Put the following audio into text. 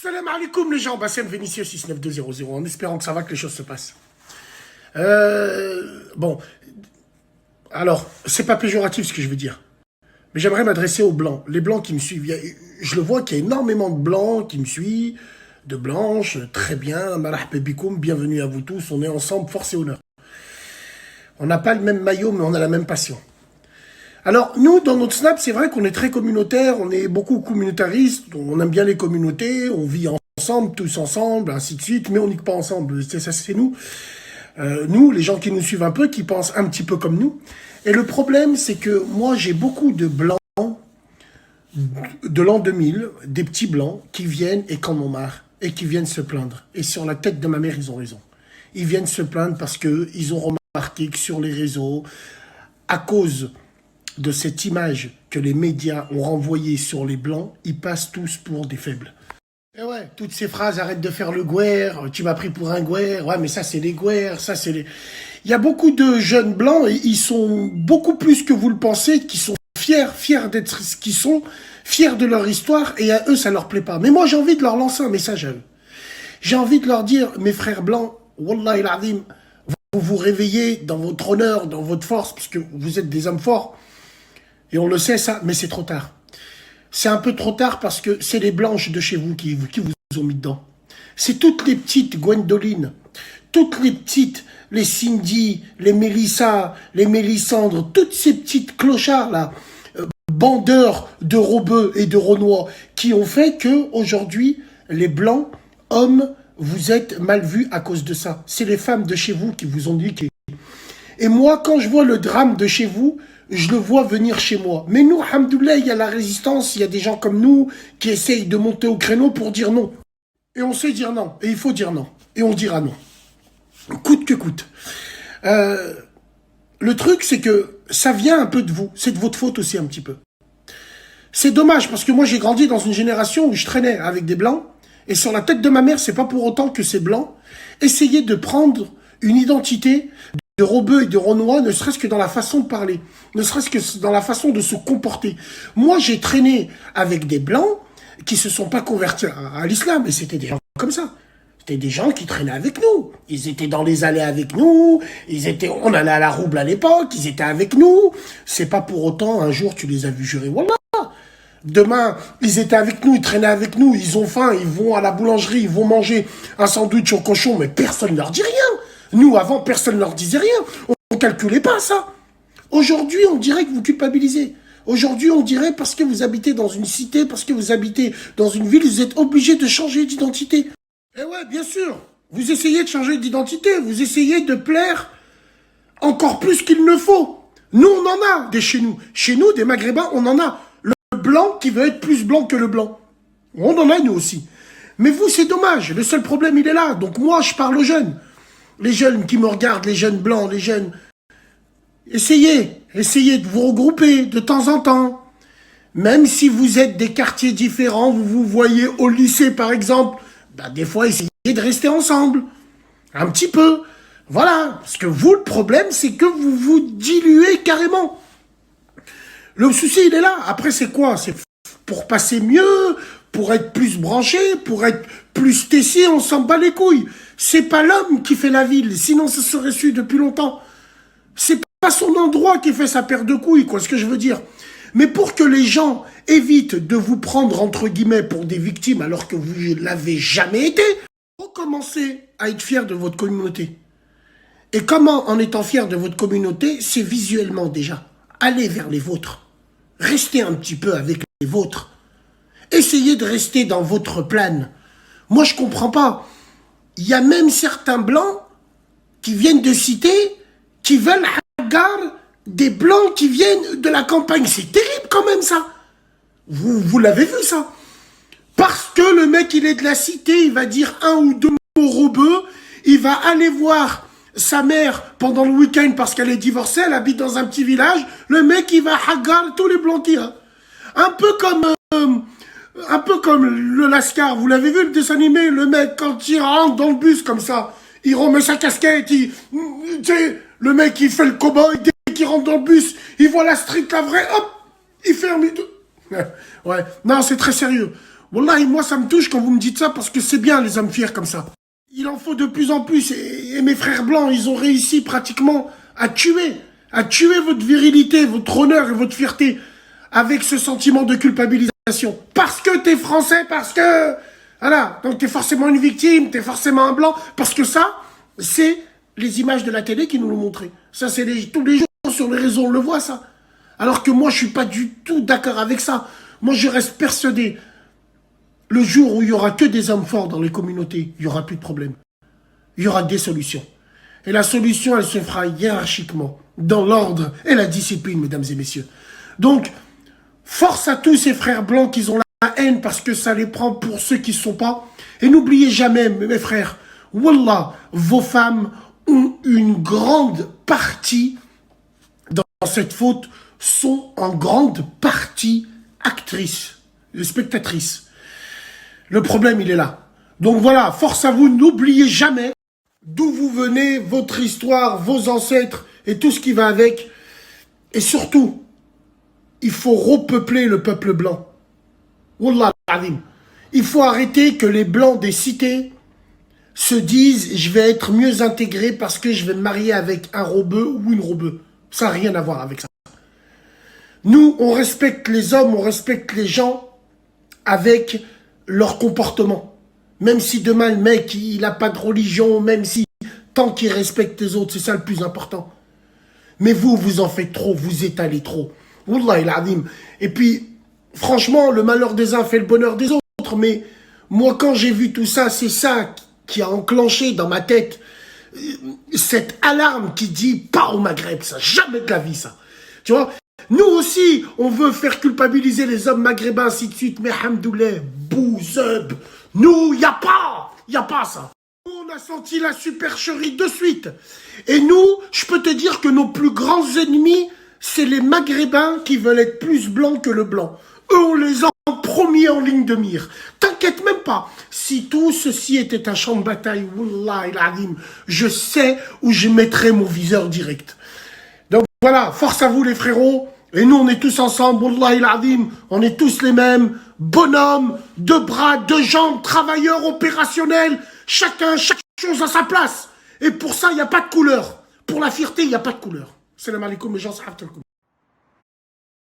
Salam alaikum les gens, Bassem Vénitieux 69200, en espérant que ça va, que les choses se passent. Bon, alors, c'est pas péjoratif ce que je veux dire, mais j'aimerais m'adresser aux blancs, les blancs qui me suivent. Je le vois qu'il y a énormément de blancs qui me suivent, de blanches, très bien, marahba bikoum, bienvenue à vous tous, on est ensemble, force et honneur. On n'a pas le même maillot, mais on a la même passion. Alors, nous, dans notre Snap, c'est vrai qu'on est très communautaire, on est beaucoup communautaristes, on aime bien les communautés, on vit ensemble, tous ensemble, ainsi de suite, mais on nique pas ensemble, ça c'est nous. Nous, les gens qui nous suivent un peu, qui pensent un petit peu comme nous. Et le problème, c'est que moi, j'ai beaucoup de blancs de l'an 2000, des petits blancs, qui viennent et qui en ont marre, et qui viennent se plaindre. Et sur la tête de ma mère, ils ont raison. Ils viennent se plaindre parce qu'ils ont remarqué que sur les réseaux, à cause de cette image que les médias ont renvoyée sur les blancs, ils passent tous pour des faibles. Et ouais, toutes ces phrases, arrête de faire le guerre, tu m'as pris pour un guerre, ouais mais ça c'est les guerres, ça c'est les... Il y a beaucoup de jeunes blancs, et ils sont beaucoup plus que vous le pensez, qui sont fiers d'être ce qu'ils sont, fiers de leur histoire, et à eux ça leur plaît pas. Mais moi j'ai envie de leur lancer un message à eux. J'ai envie de leur dire, mes frères blancs, Wallah il azim, vous vous réveillez dans votre honneur, dans votre force, parce que vous êtes des hommes forts, et on le sait ça, mais c'est trop tard. C'est un peu trop tard parce que c'est les blanches de chez vous qui vous ont mis dedans. C'est toutes les petites Gwendoline, toutes les petites, les Cindy, les Mélissa, les Mélissandre, toutes ces petites clochards-là, bandeurs de Rebeu et de Renoir, qui ont fait que aujourd'hui les blancs, hommes, vous êtes mal vus à cause de ça. C'est les femmes de chez vous qui vous ont niqué. Et moi, quand je vois le drame de chez vous, je le vois venir chez moi. Mais nous, alhamdoulilah, il y a la résistance, il y a des gens comme nous qui essayent de monter au créneau pour dire non. Et on sait dire non, et il faut dire non. Et on dira non. Coûte que coûte. Le truc, c'est que ça vient un peu de vous. C'est de votre faute aussi un petit peu. C'est dommage, parce que moi, j'ai grandi dans une génération où je traînais avec des blancs, et sur la tête de ma mère, c'est pas pour autant que ces blancs essayaient de prendre une identité de Rebeu et de Renoir, ne serait-ce que dans la façon de parler, ne serait-ce que dans la façon de se comporter. Moi, j'ai traîné avec des blancs qui se sont pas convertis à l'islam, et c'était des gens comme ça. C'était des gens qui traînaient avec nous. Ils étaient dans les allées avec nous, on allait à la Rouble à l'époque, ils étaient avec nous. C'est pas pour autant, un jour, tu les as vus jurer, voilà. Demain, ils étaient avec nous, ils traînaient avec nous, ils ont faim, ils vont à la boulangerie, ils vont manger un sandwich au cochon, mais personne ne leur dit rien. Nous, avant, personne ne leur disait rien. On ne calculait pas ça. Aujourd'hui, on dirait que vous culpabilisez. Aujourd'hui, on dirait parce que vous habitez dans une cité, parce que vous habitez dans une ville, vous êtes obligé de changer d'identité. Eh ouais, bien sûr. Vous essayez de changer d'identité. Vous essayez de plaire encore plus qu'il ne faut. Nous, on en a des chez nous. Chez nous, des Maghrébins, on en a. Le blanc qui veut être plus blanc que le blanc. On en a, nous aussi. Mais vous, c'est dommage. Le seul problème, il est là. Donc moi, je parle aux jeunes. Les jeunes qui me regardent, les jeunes blancs, les jeunes... Essayez de vous regrouper de temps en temps. Même si vous êtes des quartiers différents, vous vous voyez au lycée par exemple, bah, des fois essayez de rester ensemble. Un petit peu. Voilà. Parce que vous, le problème, c'est que vous vous diluez carrément. Le souci, il est là. Après, c'est quoi? C'est pour passer mieux, pour être plus branché, pour être plus tessier, on s'en bat les couilles. C'est pas l'homme qui fait la ville, sinon ça serait su depuis longtemps. C'est pas son endroit qui fait sa paire de couilles, quoi, ce que je veux dire. Mais pour que les gens évitent de vous prendre, entre guillemets, pour des victimes, alors que vous ne l'avez jamais été, recommencez à être fier de votre communauté. Et comment, en étant fier de votre communauté, c'est visuellement déjà. Allez vers les vôtres. Restez un petit peu avec les vôtres. Essayez de rester dans votre plane. Moi, je comprends pas. Il y a même certains blancs qui viennent de cité, qui veulent hagar des blancs qui viennent de la campagne. C'est terrible quand même ça. Vous l'avez vu ça. Parce que le mec il est de la cité, il va dire un ou deux mots rebeux, il va aller voir sa mère pendant le week-end parce qu'elle est divorcée, elle habite dans un petit village, le mec il va hagar tous les blancs qu'il y a. Un peu comme le Lascar, vous l'avez vu le dessin animé, le mec quand il rentre dans le bus comme ça, il remet sa casquette, le mec il fait le cow-boy, dès qu'il rentre dans le bus, il voit la street la vraie, hop, il ferme les deux. Ouais, non c'est très sérieux. Wallahi, moi, ça me touche quand vous me dites ça parce que c'est bien les hommes fiers comme ça. Il en faut de plus en plus. Et mes frères blancs, ils ont réussi pratiquement à tuer votre virilité, votre honneur et votre fierté avec ce sentiment de culpabilisation. Parce que t'es français, parce que... Voilà, donc t'es forcément une victime, t'es forcément un blanc. Parce que ça, c'est les images de la télé qui nous l'ont montré. Ça, c'est tous les jours sur les réseaux, on le voit, ça. Alors que moi, je suis pas du tout d'accord avec ça. Moi, je reste persuadé. Le jour où il y aura que des hommes forts dans les communautés, il y aura plus de problème. Il y aura des solutions. Et la solution, elle se fera hiérarchiquement, dans l'ordre et la discipline, mesdames et messieurs. Donc, force à tous ces frères blancs qui ont la haine parce que ça les prend pour ceux qui ne sont pas. Et n'oubliez jamais, mes frères, Wallah, vos femmes ont une grande partie dans cette faute, sont en grande partie actrices, spectatrices. Le problème, il est là. Donc voilà, force à vous, n'oubliez jamais d'où vous venez, votre histoire, vos ancêtres et tout ce qui va avec. Et surtout, il faut repeupler le peuple blanc. Wallah al-azim. Il faut arrêter que les blancs des cités se disent « je vais être mieux intégré parce que je vais me marier avec un rebeu ou une rebeu ». Ça n'a rien à voir avec ça. Nous, on respecte les hommes, on respecte les gens avec leur comportement. Même si demain, le mec, il n'a pas de religion, même si, tant qu'il respecte les autres, c'est ça le plus important. Mais vous, vous en faites trop, vous étalez trop. Wallah il adim. Et puis, franchement, le malheur des uns fait le bonheur des autres. Mais moi, quand j'ai vu tout ça, c'est ça qui a enclenché dans ma tête cette alarme qui dit « pas au Maghreb, ça, jamais de la vie, ça ». Tu vois, nous aussi, on veut faire culpabiliser les hommes maghrébins, ainsi de suite, mais hamdoulah, bouzeb. Nous, y a pas ça. On a senti la supercherie de suite. Et nous, je peux te dire que nos plus grands ennemis, c'est les maghrébins qui veulent être plus blancs que le blanc. Eux, on les a promis en ligne de mire. T'inquiète même pas. Si tout ceci était un champ de bataille, wallah il-adim, je sais où je mettrais mon viseur direct. Donc voilà, force à vous les frérots. Et nous, on est tous ensemble, wallah il-adim, on est tous les mêmes. Bonhommes, deux bras, deux jambes, travailleurs opérationnels. Chacun, chaque chose à sa place. Et pour ça, il n'y a pas de couleur. Pour la fierté, il n'y a pas de couleur. Salam alaikum, mes gens,